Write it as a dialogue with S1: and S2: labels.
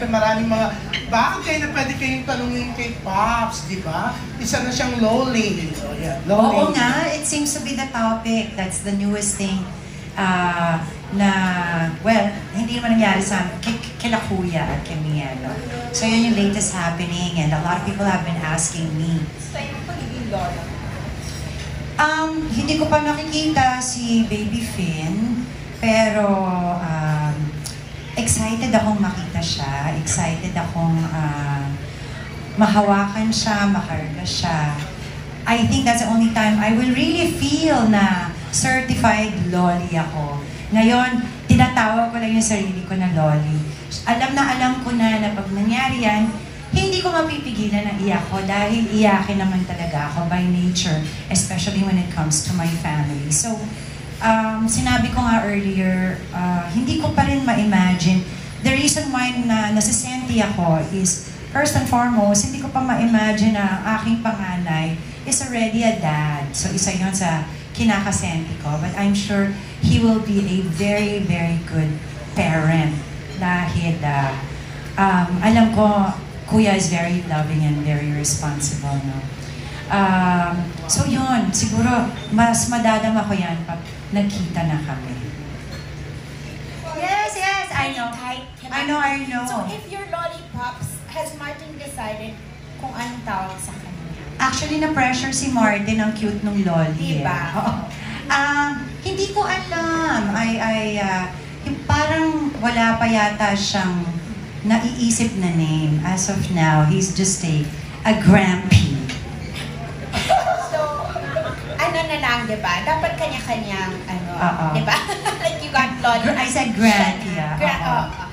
S1: syempre maraming mga bagay na pwede kayong tanungin kay Pops, di ba? Isa na siyang lolling. So, yeah, lolling.
S2: Oo nga, it seems to be the topic. That's the newest thing na, well, hindi naman nangyari sa kila Kuya at kay Mielo. So yun yung latest happening and a lot of people have been asking me.
S3: Sa'yo yung pagiging lola?
S2: Hindi ko pa nakikita si Baby Finn, pero excited akong makita siya, excited akong mahawakan siya, makarga siya. I think that's the only time I will really feel na certified loli ako. Ngayon, tinatawag ko lang yung sarili ko na loli. Alam ko na pag nangyari yan, hindi ko mapipigilan na iyak ko dahil iyakin naman talaga ako by nature, especially when it comes to my family. So, sinabi ko nga earlier, hindi ko pa rin ma-imagine. The reason why nasisenti ako is, first and foremost, hindi ko pa ma-imagine na ang aking panganay is already a dad. So, isa yun sa kinakasenti ko. But I'm sure he will be a very, very good parent. Dahil, alam ko, Kuya is very loving and very responsible, no? So yun, siguro mas madadama ko yan pag nagkita na kami.
S3: Yes, I know.
S2: I know.
S3: So if your lollipops, has Martin decided kung anong tawag sa kanya?
S2: Actually, na-pressure si Martin, ang cute nung loli.
S3: Diba?
S2: Hindi ko alam. Parang wala pa yata siyang naiisip na name. As of now, he's just a grampy.
S3: So, ano na lang, di ba? Dapat kanya-kanyang, ano,
S2: Uh-oh.
S3: di ba? Like you got lolly.
S2: I said grampy, yeah.